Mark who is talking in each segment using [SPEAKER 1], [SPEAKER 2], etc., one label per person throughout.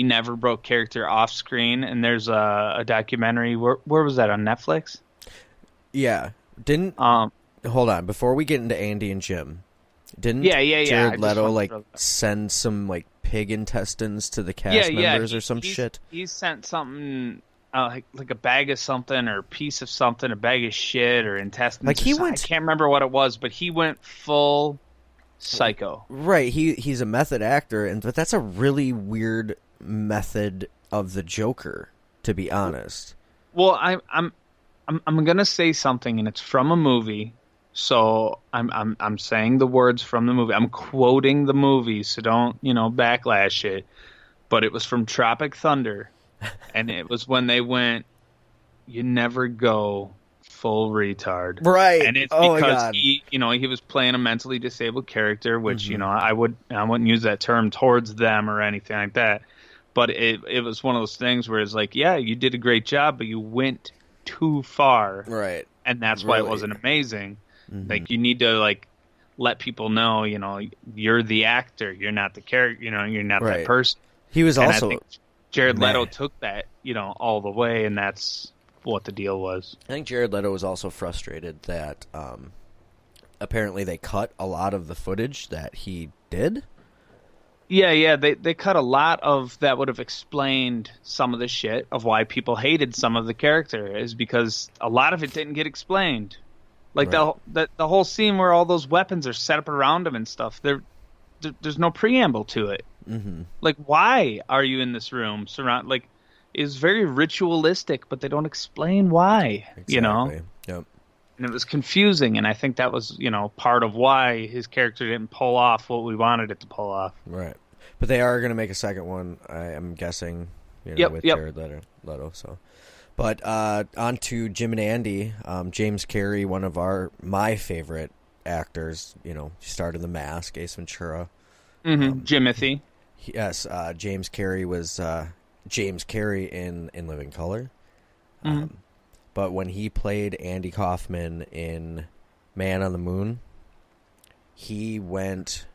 [SPEAKER 1] never broke character off screen, and there's a documentary. Where was that, on Netflix?
[SPEAKER 2] Yeah. Didn't
[SPEAKER 1] Um,
[SPEAKER 2] hold on before we get into Andy and Jim. Didn't
[SPEAKER 1] yeah. I
[SPEAKER 2] Jared
[SPEAKER 1] just
[SPEAKER 2] Leto
[SPEAKER 1] wanted to
[SPEAKER 2] like
[SPEAKER 1] throw that up.
[SPEAKER 2] send some like pig intestines to the
[SPEAKER 1] Yeah,
[SPEAKER 2] cast
[SPEAKER 1] yeah.
[SPEAKER 2] members or some
[SPEAKER 1] He's
[SPEAKER 2] shit?
[SPEAKER 1] he's sent something, like a bag of something or a piece of something, a bag of shit or
[SPEAKER 2] Like
[SPEAKER 1] intestines or
[SPEAKER 2] he
[SPEAKER 1] something. I
[SPEAKER 2] went
[SPEAKER 1] can't remember what it was, but he went full psycho.
[SPEAKER 2] right. He's a method actor, and but that's a really weird method of the Joker, to be honest.
[SPEAKER 1] Well, I'm gonna say something, and it's from a movie. So I'm saying the words from the movie. I'm quoting the movie, so don't, backlash it. But it was from Tropic Thunder, and it was when they went, "You never go full retard."
[SPEAKER 2] Right.
[SPEAKER 1] And it's
[SPEAKER 2] Oh my
[SPEAKER 1] because
[SPEAKER 2] god.
[SPEAKER 1] he was playing a mentally disabled character, which,
[SPEAKER 2] Hmm.
[SPEAKER 1] I wouldn't use that term towards them or anything like that. But it was one of those things where it's like, yeah, you did a great job, but you went too far,
[SPEAKER 2] Right.
[SPEAKER 1] and that's why it
[SPEAKER 2] Really.
[SPEAKER 1] wasn't amazing.
[SPEAKER 2] Hmm.
[SPEAKER 1] Like, you need to, like, let people know, you're the actor, you're not the character, you're not that
[SPEAKER 2] Right.
[SPEAKER 1] person.
[SPEAKER 2] He was
[SPEAKER 1] And I
[SPEAKER 2] also
[SPEAKER 1] think Jared Leto
[SPEAKER 2] meh.
[SPEAKER 1] took that, all the way, and that's what the deal was.
[SPEAKER 2] I think Jared Leto was also frustrated that apparently they cut a lot of the footage that he did.
[SPEAKER 1] Yeah, they cut a lot of that would have explained some of the shit of why people hated some of the character, is because a lot of it didn't get explained. Like
[SPEAKER 2] Right.
[SPEAKER 1] the whole scene where all those weapons are set up around him and stuff. There's no preamble to it.
[SPEAKER 2] Hmm.
[SPEAKER 1] Like, why are you in this room? Like, is very ritualistic, but they don't explain why.
[SPEAKER 2] Exactly. Yep.
[SPEAKER 1] And it was confusing, and I think that was, part of why his character didn't pull off what we wanted it to pull off.
[SPEAKER 2] Right. But they are going to make a second one, I am guessing,
[SPEAKER 1] Yep,
[SPEAKER 2] with
[SPEAKER 1] yep.
[SPEAKER 2] Jared Leto. So, but on to Jim and Andy. James Carrey, one of my favorite actors. He starred in The Mask, Ace Ventura.
[SPEAKER 1] Jimothy.
[SPEAKER 2] Yes, James Carrey was James Carrey in Living Color.
[SPEAKER 1] Mhm.
[SPEAKER 2] But when he played Andy Kaufman in Man on the Moon, he went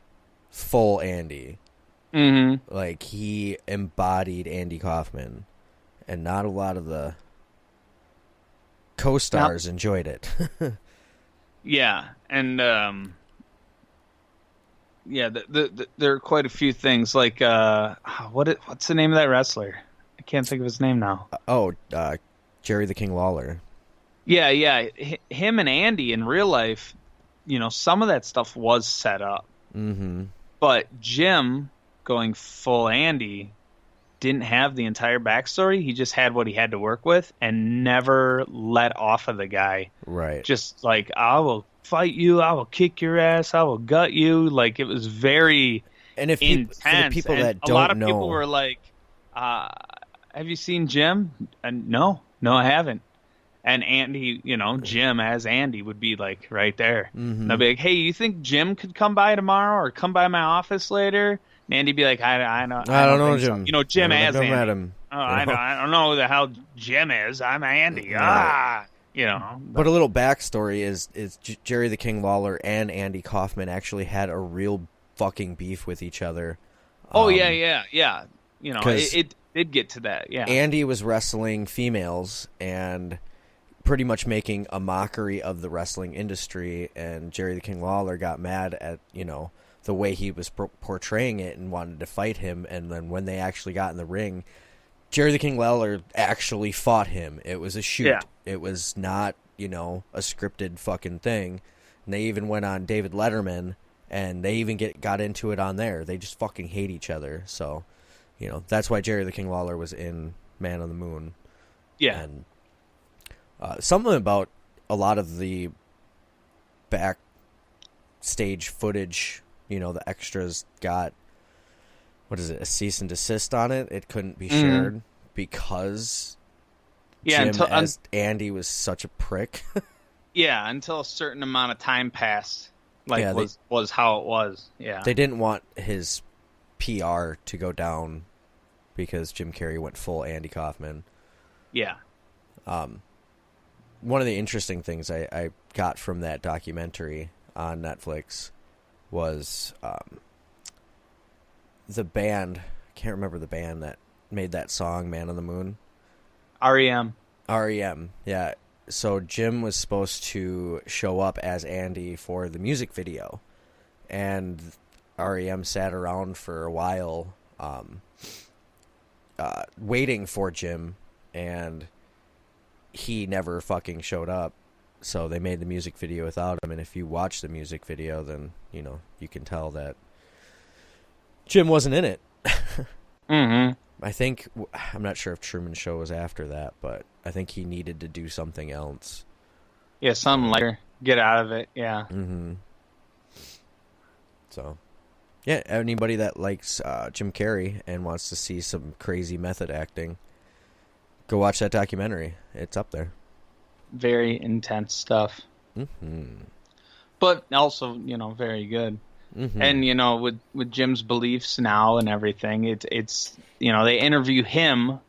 [SPEAKER 2] full Andy.
[SPEAKER 1] Mm-hmm.
[SPEAKER 2] Like, he embodied Andy Kaufman, and not a lot of the co-stars enjoyed it.
[SPEAKER 1] Yeah, and yeah, there are quite a few things like what's the name of that wrestler? I can't think of his name now.
[SPEAKER 2] Jerry the King Lawler.
[SPEAKER 1] Yeah, him and Andy in real life, some of that stuff was set up,
[SPEAKER 2] Mm-hmm.
[SPEAKER 1] but Jim going full Andy didn't have the entire backstory. He just had what he had to work with and never let off of the guy.
[SPEAKER 2] Right.
[SPEAKER 1] Just like, I will fight you, I will kick your ass, I will gut you. Like, it was very
[SPEAKER 2] And for the
[SPEAKER 1] intense.
[SPEAKER 2] people
[SPEAKER 1] And
[SPEAKER 2] that
[SPEAKER 1] a lot
[SPEAKER 2] don't
[SPEAKER 1] of people
[SPEAKER 2] know,
[SPEAKER 1] were like, have you seen Jim? And no, I haven't. And Andy, Jim as Andy would be like right there.
[SPEAKER 2] Mhm.
[SPEAKER 1] And I'd be like, hey, you think Jim could come by tomorrow or come by my office later? And Andy'd be like, I don't
[SPEAKER 2] know
[SPEAKER 1] think so.
[SPEAKER 2] Jim.
[SPEAKER 1] Jim
[SPEAKER 2] I've
[SPEAKER 1] as
[SPEAKER 2] never
[SPEAKER 1] Andy.
[SPEAKER 2] met him.
[SPEAKER 1] Oh, I don't know who the hell Jim is. I'm Andy.
[SPEAKER 2] Right.
[SPEAKER 1] But
[SPEAKER 2] But a little backstory is Jerry the King Lawler and Andy Kaufman actually had a real fucking beef with each other.
[SPEAKER 1] oh yeah.
[SPEAKER 2] 'Cause
[SPEAKER 1] It did get to that. Yeah.
[SPEAKER 2] Andy was wrestling females and pretty much making a mockery of the wrestling industry, and Jerry the King Lawler got mad at, the way he was portraying it and wanted to fight him. And then when they actually got in the ring, Jerry the King Lawler actually fought him. It was a shoot.
[SPEAKER 1] Yeah.
[SPEAKER 2] It was not, a scripted fucking thing. And they even went on David Letterman, and they even got into it on there. They just fucking hate each other. So, that's why Jerry the King Lawler was in Man on the Moon.
[SPEAKER 1] Yeah.
[SPEAKER 2] And something about a lot of the backstage footage, the extras got, what is it, a cease and desist on it. It couldn't be shared because
[SPEAKER 1] Yeah,
[SPEAKER 2] Jim as Andy was such a prick.
[SPEAKER 1] yeah, until a certain amount of time passed. Like,
[SPEAKER 2] Yeah,
[SPEAKER 1] was how it was. Yeah.
[SPEAKER 2] They didn't want his PR to go down because Jim Carrey went full Andy Kaufman.
[SPEAKER 1] Yeah.
[SPEAKER 2] One of the interesting things I got from that documentary on Netflix was the band. I can't remember the band that made that song Man on the Moon?
[SPEAKER 1] REM.
[SPEAKER 2] REM, yeah. So Jim was supposed to show up as Andy for the music video, and REM sat around for a while waiting for Jim, and he never fucking showed up. So they made the music video without him, and if you watch the music video, then, you know, you can tell that Jim wasn't in it.
[SPEAKER 1] Mm-hmm.
[SPEAKER 2] I think, I'm not sure if Truman Show was after that, but I think he needed to do something else.
[SPEAKER 1] Yeah, something lighter. Get out of it, yeah.
[SPEAKER 2] Mm-hmm. So, yeah, anybody that likes Jim Carrey and wants to see some crazy method acting, go watch that documentary. It's up there.
[SPEAKER 1] Very intense stuff.
[SPEAKER 2] Mm-hmm.
[SPEAKER 1] But also, you know, very good.
[SPEAKER 2] Mm-hmm.
[SPEAKER 1] And, you know, with Jim's beliefs now and everything, it's you know, they interview him,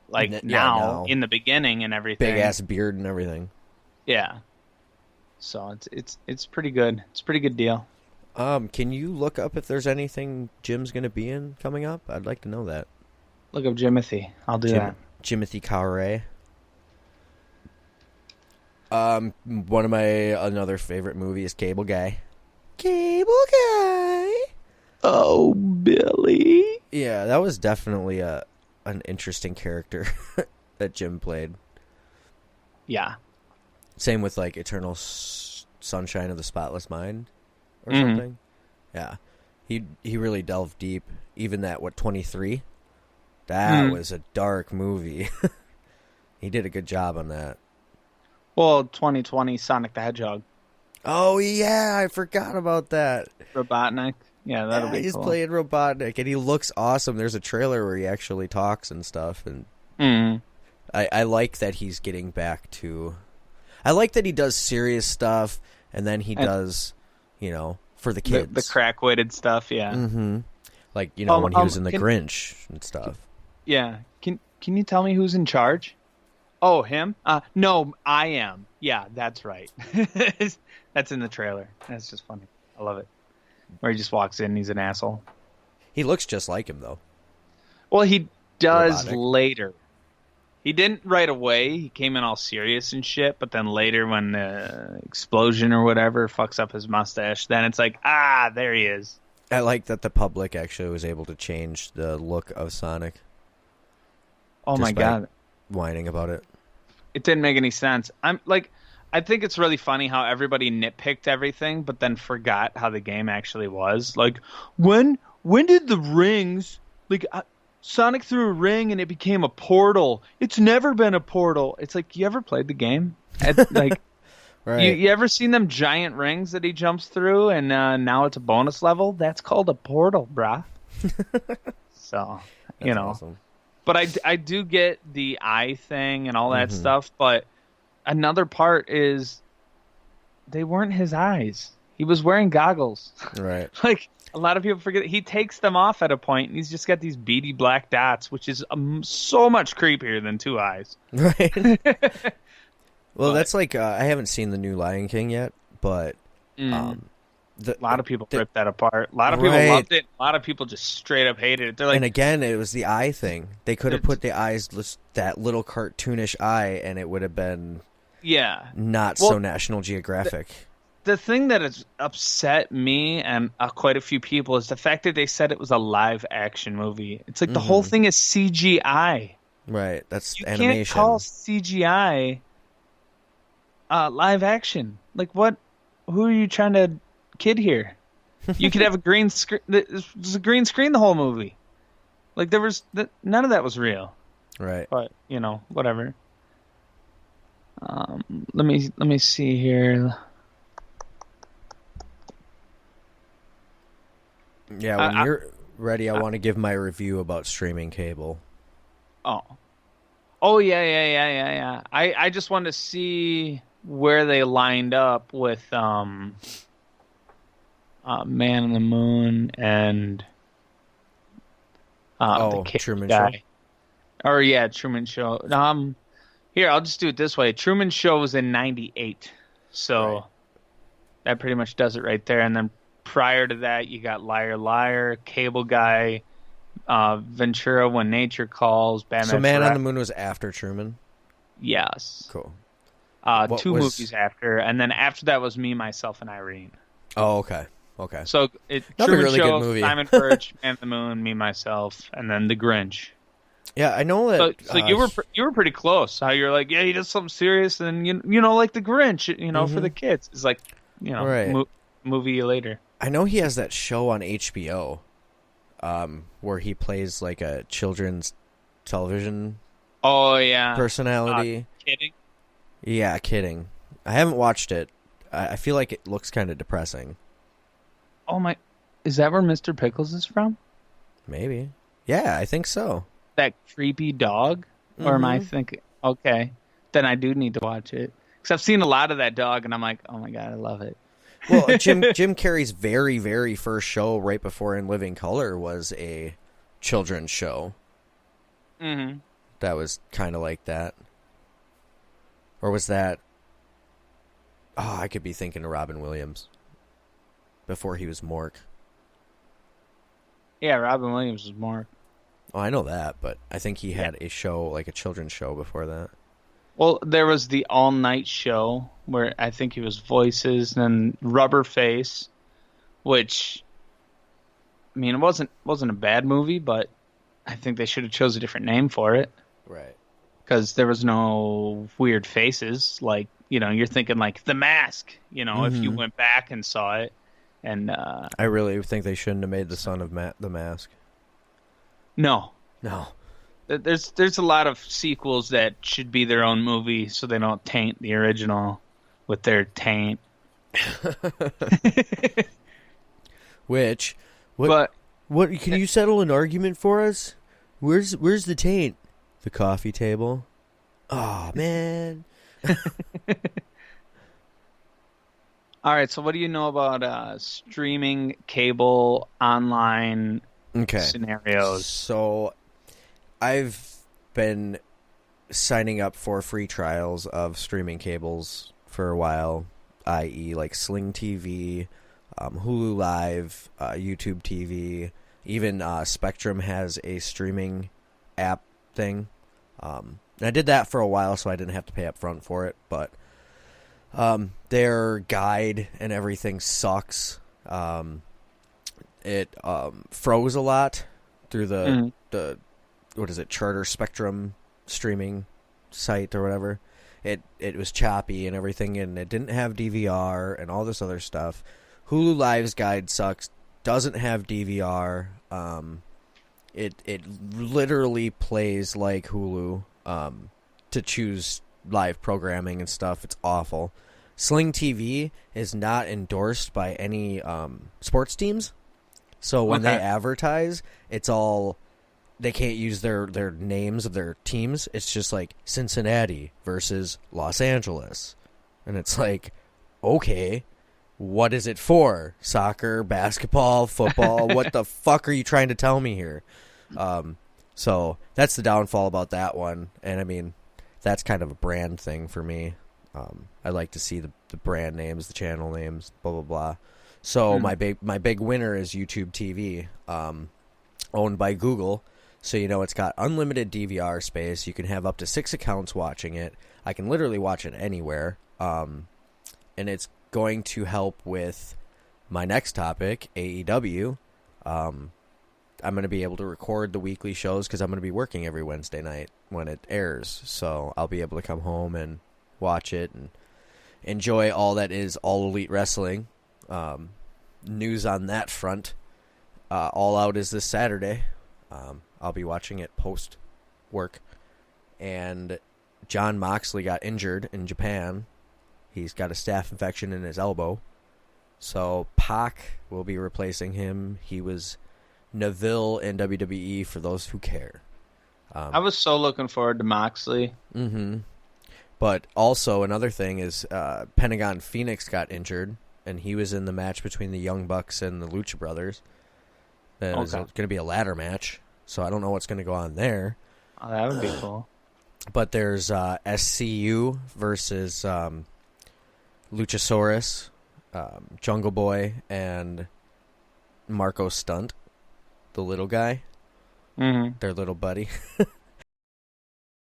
[SPEAKER 1] like, now, in the beginning and everything.
[SPEAKER 2] Big-ass beard and everything.
[SPEAKER 1] Yeah. So it's pretty good. It's a pretty good deal.
[SPEAKER 2] Can you look up if there's anything Jim's going to be in coming up? I'd like to know that.
[SPEAKER 1] Look up Jimothy. I'll do that.
[SPEAKER 2] Jimothy Carey. One of my another favorite movie is Cable Guy. Cable Guy.
[SPEAKER 1] Oh, Billy.
[SPEAKER 2] Yeah, that was definitely an interesting character that Jim played.
[SPEAKER 1] Yeah.
[SPEAKER 2] Same with like Eternal Sunshine of the Spotless Mind or something. Yeah. He really delved deep. Even that 23? That was a dark movie. He did a good job on that.
[SPEAKER 1] Well, 2020 Sonic the Hedgehog.
[SPEAKER 2] Oh, yeah, I forgot about that.
[SPEAKER 1] Robotnik. Yeah, that'll be
[SPEAKER 2] he's
[SPEAKER 1] cool.
[SPEAKER 2] playing Robotnik, and he looks awesome. There's a trailer where he actually talks and stuff, and I like that he's getting back to... I like that he does serious stuff, and then he does, you know, for the kids.
[SPEAKER 1] The crack-witted stuff, yeah.
[SPEAKER 2] Mm-hmm. Like, you know, when he was in The Grinch and stuff.
[SPEAKER 1] Yeah. Can you tell me who's in charge? Oh, him? No, I am. Yeah, that's right. That's in the trailer. That's just funny. I love it. Where he just walks in and he's an asshole.
[SPEAKER 2] He looks just like him, though.
[SPEAKER 1] Well, he does
[SPEAKER 2] Robotic.
[SPEAKER 1] later. He didn't right away. He came in all serious and shit, but then later when the explosion or whatever fucks up his mustache, then it's like, there he is.
[SPEAKER 2] I like that the public actually was able to change the look of Sonic.
[SPEAKER 1] Oh my God.
[SPEAKER 2] Whining about it.
[SPEAKER 1] It didn't make any sense. I think it's really funny how everybody nitpicked everything, but then forgot how the game actually was. Like, when did the rings, like, Sonic threw a ring and it became a portal. It's never been a portal. It's like, you ever played the game? Like,
[SPEAKER 2] right.
[SPEAKER 1] You ever seen them giant rings that he jumps through and now it's a bonus level? That's called a portal, brah. So, you know.
[SPEAKER 2] Awesome.
[SPEAKER 1] But I do get the eye thing and all that stuff, but another part is they weren't his eyes. He was wearing goggles.
[SPEAKER 2] Right.
[SPEAKER 1] Like, a lot of people forget. He takes them off at a point, and he's just got these beady black dots, which is so much creepier than two eyes.
[SPEAKER 2] Right. Well, that's like, I haven't seen the new Lion King yet, but...
[SPEAKER 1] a lot of people ripped that apart. A lot of people loved it. A lot of people just straight up hated it. They're like,
[SPEAKER 2] and again, it was the eye thing. They could have put the eyes, that little cartoonish eye, and it would have been not so National Geographic.
[SPEAKER 1] The thing that has upset me and quite a few people is the fact that they said it was a live action movie. It's like the whole thing is CGI.
[SPEAKER 2] Right, that's
[SPEAKER 1] you
[SPEAKER 2] animation.
[SPEAKER 1] You can't call CGI live action. Like, what? Who are you trying to kid here? You could have a green screen. There's a green screen the whole movie. Like, there was none of that was real.
[SPEAKER 2] Right.
[SPEAKER 1] But, you know, whatever. Let me see here.
[SPEAKER 2] Yeah, when you're ready, I want to give my review about streaming cable.
[SPEAKER 1] Oh yeah. I just wanted to see where they lined up with Man on the Moon and the
[SPEAKER 2] Truman
[SPEAKER 1] guy.
[SPEAKER 2] Show.
[SPEAKER 1] Or yeah, Truman Show. Here, I'll just do it this way. Truman Show was in '98, so that pretty much does it right there. And then prior to that, you got Liar Liar, Cable Guy, Ventura, When Nature Calls,
[SPEAKER 2] So
[SPEAKER 1] Batman
[SPEAKER 2] Man on
[SPEAKER 1] Forever.
[SPEAKER 2] the Moon was after Truman.
[SPEAKER 1] Yes.
[SPEAKER 2] Cool. What
[SPEAKER 1] Two
[SPEAKER 2] was?
[SPEAKER 1] movies after, and then after that was Me, Myself, and Irene.
[SPEAKER 2] Oh, okay. Okay.
[SPEAKER 1] So
[SPEAKER 2] Another
[SPEAKER 1] Truman
[SPEAKER 2] really good
[SPEAKER 1] Show,
[SPEAKER 2] movie.
[SPEAKER 1] Simon Birch, Man on the Moon, Me, Myself, and then The Grinch.
[SPEAKER 2] Yeah, I know that.
[SPEAKER 1] So you were pretty close. How you're like, yeah, he does something serious, and like The Grinch, for the kids. It's like,
[SPEAKER 2] Right.
[SPEAKER 1] movie later.
[SPEAKER 2] I know he has that show on HBO, where he plays like a children's television
[SPEAKER 1] Oh yeah,
[SPEAKER 2] personality.
[SPEAKER 1] kidding.
[SPEAKER 2] Yeah, kidding. I haven't watched it. I feel like it looks kind of depressing.
[SPEAKER 1] Oh my, is that where Mr. Pickles is from?
[SPEAKER 2] Maybe. Yeah, I think so.
[SPEAKER 1] That creepy dog? Or am I thinking? Okay, then I do need to watch it because I've seen a lot of that dog, and I'm like, oh my god, I love it.
[SPEAKER 2] Well, Jim Carrey's very, very first show right before In Living Color was a children's show.
[SPEAKER 1] Mm-hmm.
[SPEAKER 2] That was kind of like that. Or was that... Oh, I could be thinking of Robin Williams. Before he was Mork.
[SPEAKER 1] Yeah, Robin Williams was more.
[SPEAKER 2] Oh, I know that, but I think he had a show, like a children's show before that.
[SPEAKER 1] Well, there was the all night show where I think he was voices, and then Rubber Face, which, I mean, it wasn't a bad movie, but I think they should have chose a different name for it
[SPEAKER 2] Right.
[SPEAKER 1] because there was no weird faces. Like, you're thinking like The Mask. If you went back and saw it, and
[SPEAKER 2] I really think they shouldn't have made the son of The Mask.
[SPEAKER 1] no.
[SPEAKER 2] No.
[SPEAKER 1] There's a lot of sequels that should be their own movie so they don't taint the original with their taint.
[SPEAKER 2] What?
[SPEAKER 1] But
[SPEAKER 2] What? Can you settle an argument for us? Where's the taint? The coffee table. Oh man.
[SPEAKER 1] all right, so what do you know about streaming, cable, online scenarios?
[SPEAKER 2] So I've been signing up for free trials of streaming cables for a while, i.e. like Sling TV, Hulu Live, YouTube TV. Even Spectrum has a streaming app thing. And I did that for a while so I didn't have to pay up front for it, but their guide and everything sucks. It froze a lot through the what is it, Charter Spectrum streaming site or whatever. It was choppy and everything, and it didn't have DVR and all this other stuff. Hulu Live's guide sucks. Doesn't have DVR. It literally plays like Hulu to choose live programming and stuff. It's awful. Sling TV is not endorsed by any sports teams. So when they advertise, it's all... They can't use their names of their teams. It's just like Cincinnati versus Los Angeles. And it's like, okay, what is it for? Soccer, basketball, football? What the fuck are you trying to tell me here? So that's the downfall about that one. And I mean, that's kind of a brand thing for me. I like to see the brand names, the channel names, blah, blah, blah. So my big winner is YouTube TV, owned by Google. So, it's got unlimited DVR space. You can have up to 6 accounts watching it. I can literally watch it anywhere. And it's going to help with my next topic, AEW. I'm going to be able to record the weekly shows because I'm going to be working every Wednesday night when it airs. So I'll be able to come home and watch it and enjoy all that is All Elite Wrestling. News on that front. All Out is this Saturday. I'll be watching it post-work. And John Moxley got injured in Japan. He's got a staph infection in his elbow. So Pac will be replacing him. He was Neville in WWE for those who care.
[SPEAKER 1] I was so looking forward to Moxley.
[SPEAKER 2] Mm-hmm. But also another thing is Pentagon Phoenix got injured, and he was in the match between the Young Bucks and the Lucha Brothers. It's going to be a ladder match. So I don't know what's going to go on there.
[SPEAKER 1] Oh, that would be cool.
[SPEAKER 2] But there's SCU versus Luchasaurus, Jungle Boy, and Marco Stunt, the little guy.
[SPEAKER 1] Hmm.
[SPEAKER 2] their little buddy.